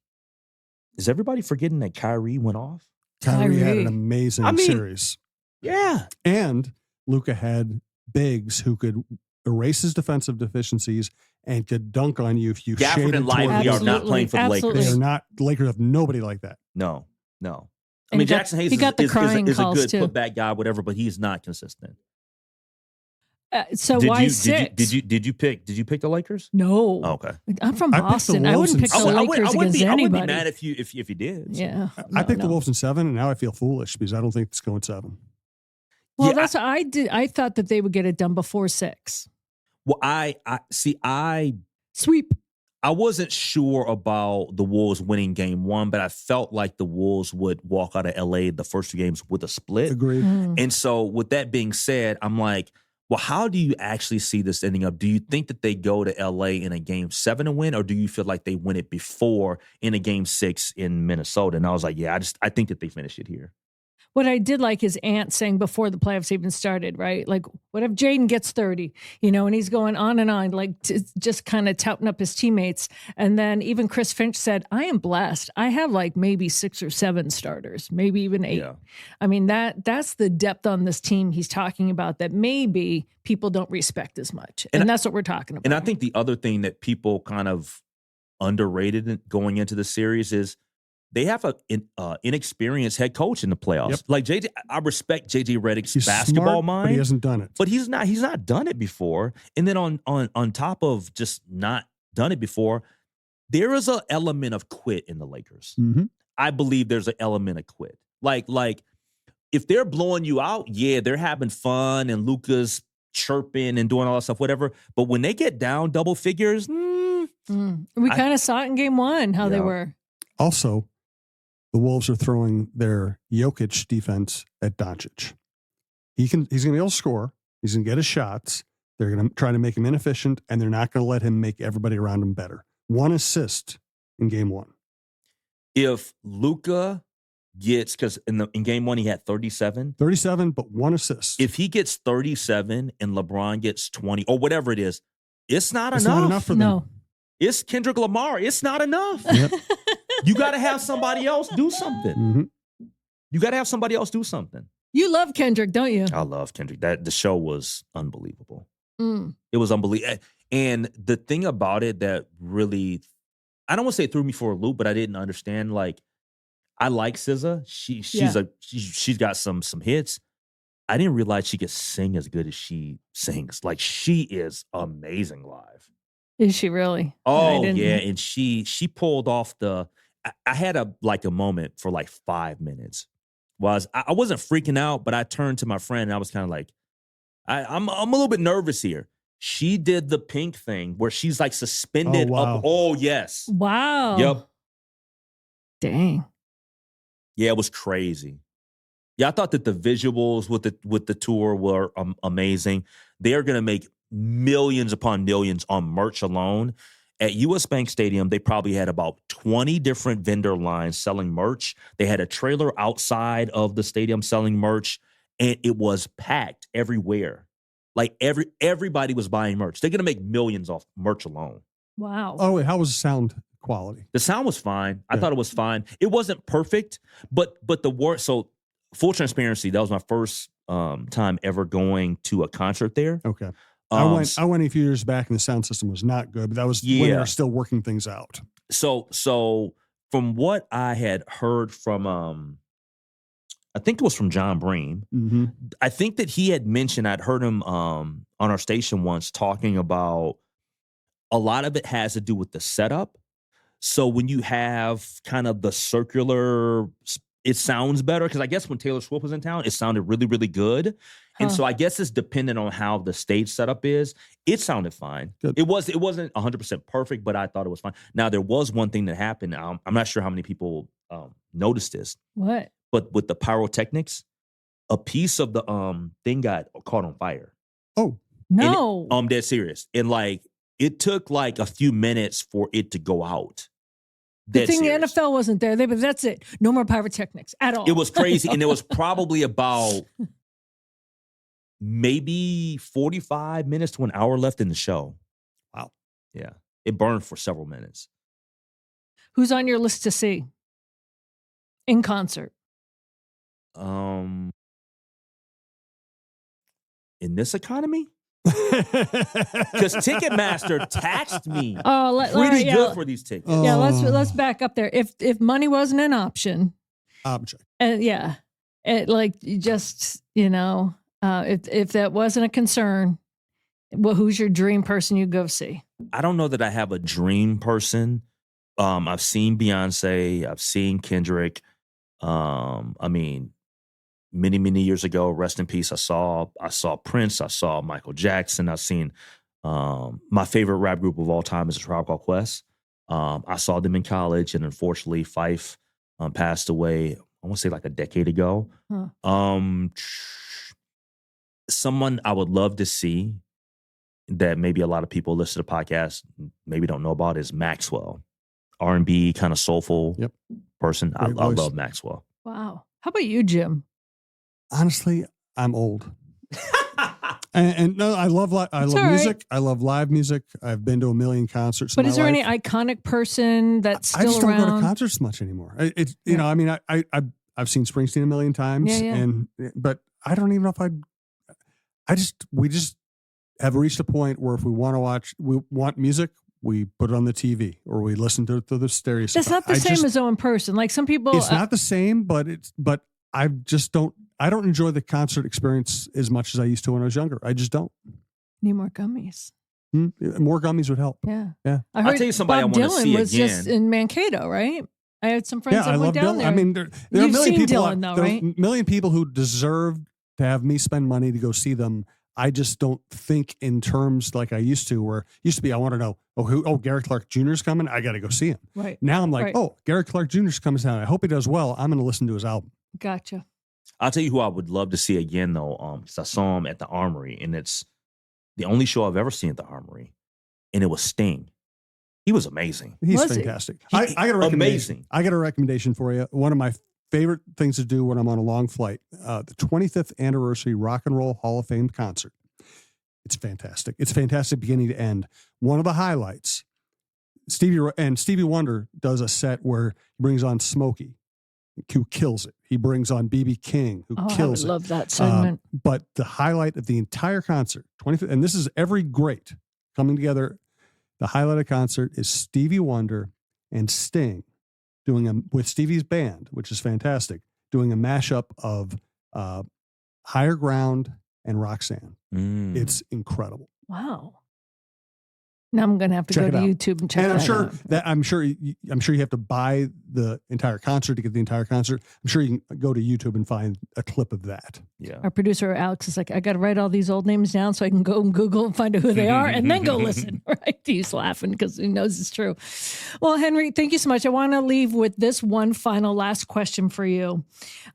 everybody forgetting that Kyrie went off? Kyrie had an amazing series. Yeah. And Luka had bigs who could erase his defensive deficiencies and could dunk on you if you Gafford shaded and Lively are not playing for the Lakers. They're not. The Lakers have nobody like that. No. I mean, Jackson Hayes is a good putback guy, whatever, but he's not consistent. Why 6? Did you pick the Lakers? No. Oh, okay. I'm from Boston. I wouldn't pick the Lakers against anybody. I wouldn't be mad if you did. So. Yeah. I picked the Wolves in 7, and now I feel foolish because I don't think it's going 7. Well, that's what I did. I thought that they would get it done before 6. Well, I sweep. I wasn't sure about the Wolves winning game 1, but I felt like the Wolves would walk out of LA the first 2 games with a split. Agreed. And so with that being said, I'm like, well, how do you actually see this ending up? Do you think that they go to LA in a game 7 to win, or do you feel like they win it before in a game 6 in Minnesota? And I was like, yeah, I think that they finish it here. What I did like is Ant saying before the playoffs even started, right? What if Jaden gets 30, and he's going on and on, just kind of touting up his teammates. And then even Chris Finch said, I am blessed. I have maybe 6 or 7 starters, maybe even 8. Yeah. I mean, that's the depth on this team he's talking about that maybe people don't respect as much. And that's what we're talking about. And I think the other thing that people kind of underrated going into the series is they have an inexperienced head coach in the playoffs. Yep. I respect JJ Redick's basketball mind, but he hasn't done it. But he's not done it before. And then on top of just not done it before, there is an element of quit in the Lakers. Mm-hmm. I believe there's an element of quit. Like if they're blowing you out, yeah, they're having fun and Luka's chirping and doing all that stuff, whatever. But when they get down double figures, we kind of saw it in game 1 how they were. Also, the Wolves are throwing their Jokic defense at Doncic. He's going to be able to score. He's going to get his shots. They're going to try to make him inefficient, and they're not going to let him make everybody around him better. 1 assist in game 1. If Luka gets, because in game 1 he had 37. 37, but 1 assist. If he gets 37 and LeBron gets 20 or whatever it is, it's not enough. Not enough for them. No. It's Kendrick Lamar. It's not enough. Yep. You got to have somebody else do something. Mm-hmm. You got to have somebody else do something. You love Kendrick, don't you? I love Kendrick. The show was unbelievable. Mm. It was unbelievable. And the thing about it that really, I don't want to say threw me for a loop, but I didn't understand. Like, I like SZA. She's got some hits. I didn't realize she could sing as good as she sings. Like, she is amazing live. Is she really? Oh yeah, and she pulled off I had a moment for like 5 minutes. I wasn't freaking out, but I turned to my friend and I was kind of like, I'm a little bit nervous here. She did the Pink thing where she's like suspended up. Oh yes. Wow. Yep. Dang. Yeah, it was crazy. Yeah, I thought that the visuals with the tour were amazing. They're gonna make millions upon millions on merch alone. At US Bank Stadium, they probably had about 20 different vendor lines selling merch. They had a trailer outside of the stadium selling merch, and it was packed everywhere. Like everybody was buying merch. They're gonna make millions off merch alone. Wow. Oh, wait, how was the sound quality? The sound was fine. I thought it was fine. It wasn't perfect, but the word. So full transparency, that was my first time ever going to a concert there. Okay. I went a few years back and the sound system was not good, but that was when they were still working things out. So from what I had heard from, I think it was from John Breen. Mm-hmm. I think that he had mentioned, I'd heard him on our station once talking about a lot of it has to do with the setup. So when you have kind of the circular, it sounds better. Because I guess when Taylor Swift was in town, it sounded really, really good. And so I guess it's dependent on how the stage setup is. It sounded fine. Good. It wasn't 100% perfect, but I thought it was fine. Now, there was one thing that happened. I'm not sure how many people noticed this. What? But with the pyrotechnics, a piece of the thing got caught on fire. Oh. No. I'm dead serious. And like, it took like a few minutes for it to go out. Good thing the NFL wasn't there. But that's it. No more pyrotechnics at all. It was crazy. And there was probably about maybe 45 minutes to an hour left in the show. Wow. Yeah. It burned for several minutes. Who's on your list to see in concert? In this economy? Because Ticketmaster taxed me pretty good for these tickets. Yeah, let's back up there. If money wasn't an option, object. And if that wasn't a concern, who's your dream person you go see? I don't know that I have a dream person. I've seen Beyonce. I've seen Kendrick. Many years ago, rest in peace, I saw Prince. I saw Michael Jackson. I've seen my favorite rap group of all time is A Tribe Called Quest. I saw them in college, and unfortunately, Phife passed away. I want to say like a decade ago. Someone I would love to see that maybe a lot of people listen to the podcast maybe don't know about is Maxwell, R&B kind of soulful person. I love Maxwell. Wow. How about you, Jim? Honestly, I'm old. and no, I love music. Right. I love live music. I've been to a million concerts. But is there any iconic person that's still around? I just don't go to concerts much anymore. I've seen Springsteen a million times, but I don't even know if we just have reached a point where if we want music, we put it on the TV or we listen to it through the stereo. That's not the same as in person. Like some people, it's not the same, but I don't enjoy the concert experience as much as I used to when I was younger. I just don't. Need more gummies. More gummies would help. Yeah. I'll tell you somebody Bob I want to see was again. Just in Mankato, right? I had some friends that went down Dylan. there. I mean, there are a million people. Dylan, though, right? A million people who deserve to have me spend money to go see them. I just don't think in terms like I used to, where used to be, I want to know, Gary Clark Jr. is coming. I got to go see him. Right. Now I'm like, Gary Clark Jr. is coming down. I hope he does well. I'm going to listen to his album. Gotcha. I'll tell you who I would love to see again, though, because I saw him at the Armory, and it's the only show I've ever seen at the Armory, and it was Sting. He was amazing. He's fantastic. I got a recommendation. Amazing. I got a recommendation for you. One of my favorite things to do when I'm on a long flight, the 25th anniversary Rock and Roll Hall of Fame concert. It's fantastic. It's fantastic beginning to end. One of the highlights, Stevie Wonder does a set where he brings on Smokey, who kills it. He brings on B.B. King, who kills it. I would love that segment. But the highlight of the entire concert, and this is every great coming together. The highlight of the concert is Stevie Wonder and Sting with Stevie's band, which is fantastic, doing a mashup of Higher Ground and Roxanne. It's incredible. Wow. Now I'm going to have to go to YouTube and check and that out. I'm sure you have to buy the entire concert to get the entire concert. I'm sure you can go to YouTube and find a clip of that. Yeah. Our producer Alex is like, I got to write all these old names down so I can go and Google and find out who they are and then go listen. Right? He's laughing because he knows it's true. Well, Henry, thank you so much. I want to leave with this one final last question for you.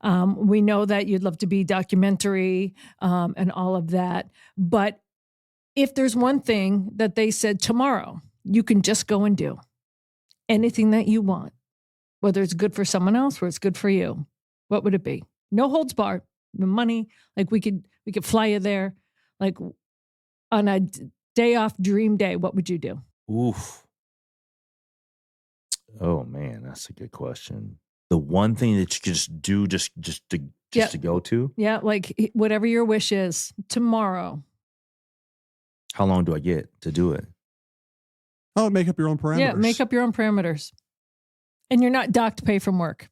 We know that you'd love to be documentary and all of that, but if there's one thing that they said tomorrow, you can just go and do anything that you want, whether it's good for someone else or it's good for you, what would it be? No holds barred, no money. Like we could fly you there. Like on a day off dream day, what would you do? Oof. Oh man, that's a good question. The one thing that you could just do just to go to? Yeah, like whatever your wish is tomorrow. How long do I get to do it? Oh, make up your own parameters. Yeah, make up your own parameters. And you're not docked pay from work.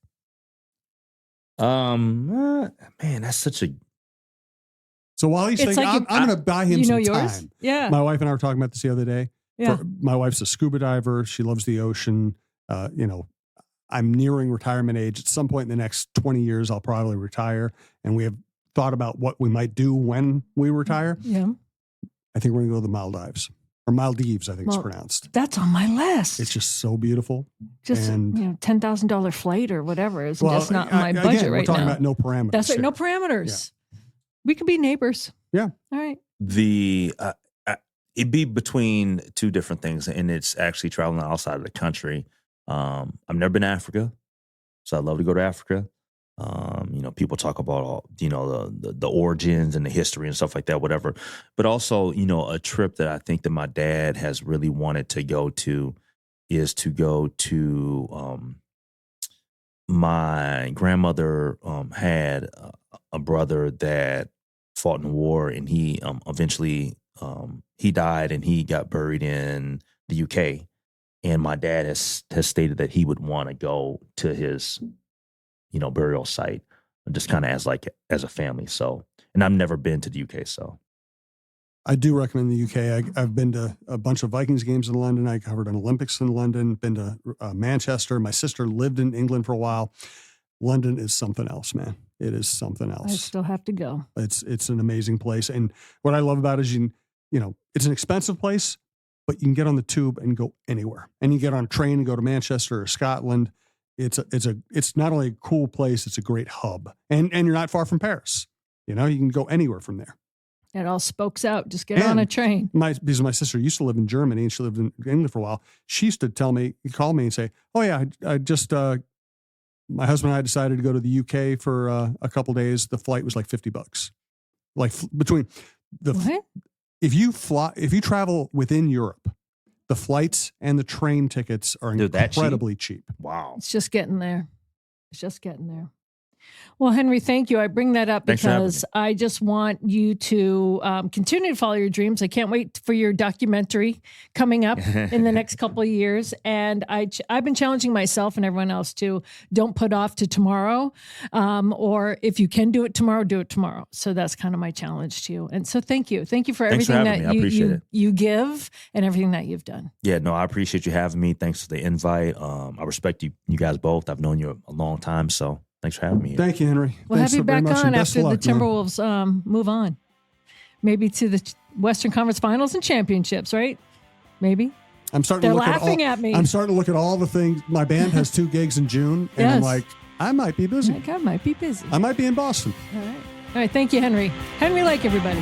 Man, that's such a... So while he's thinking, like I'm going to buy him some yours? time. Yeah. My wife and I were talking about this the other day. Yeah. My wife's a scuba diver. She loves the ocean. I'm nearing retirement age. At some point in the next 20 years, I'll probably retire. And we have thought about what we might do when we retire. Yeah. I think we're going to go to the Maldives. Or Maldives, I think it's pronounced. That's on my list. It's just so beautiful. Just $10,000 flight or whatever. It's just not in my budget again, right we're talking now. about no parameters. That's right, here. no parameters. Yeah. We could be neighbors. Yeah. All right. It'd be between two different things, and it's actually traveling outside of the country. I've never been to Africa, so I'd love to go to Africa. People talk about the origins and the history and stuff like that, whatever. But also, a trip that I think that my dad has really wanted to go to is to go to. My grandmother had a brother that fought in the war, and he eventually he died, and he got buried in the UK. And my dad has stated that he would want to go to his burial site, just kind of as a family. So, and I've never been to the UK. So I do recommend the UK. I've been to a bunch of Vikings games in London. I covered an Olympics in London, been to Manchester. My sister lived in England for a while. London is something else, man. It is something else. I still have to go. It's an amazing place. And what I love about it is, it's an expensive place, but you can get on the tube and go anywhere. And you get on a train and go to Manchester or Scotland. It's not only a cool place, it's a great hub. And you're not far from Paris. You can go anywhere from there. It all spokes out. Just get on a train. Because my sister used to live in Germany and she lived in England for a while. She used to call me and say, "Oh yeah, I just my husband and I decided to go to the UK for a couple of days. The flight was like $50. Like between the what? If you travel within Europe, the flights and the train tickets are incredibly cheap. Wow. It's just getting there. Well, Henry, thank you. I bring that up because I just want you to continue to follow your dreams. I can't wait for your documentary coming up in the next couple of years. And I've been challenging myself and everyone else to don't put off to tomorrow. Or if you can do it tomorrow, do it tomorrow. So that's kind of my challenge to you. And so thank you. Thank you for everything that you give and everything that you've done. Yeah, no, I appreciate you having me. Thanks for the invite. I respect you guys both. I've known you a long time, so thanks for having me. Thank you, Henry. We'll Thanks have you back on after luck, the Timberwolves move on. Maybe to the Western Conference Finals and championships, right? Maybe. They're laughing at me. I'm starting to look at all the things. My band has 2 gigs in June, and I'm like, I might be busy. I might be busy. I might be in Boston. All right. Thank you, Henry. Henry Lake, everybody.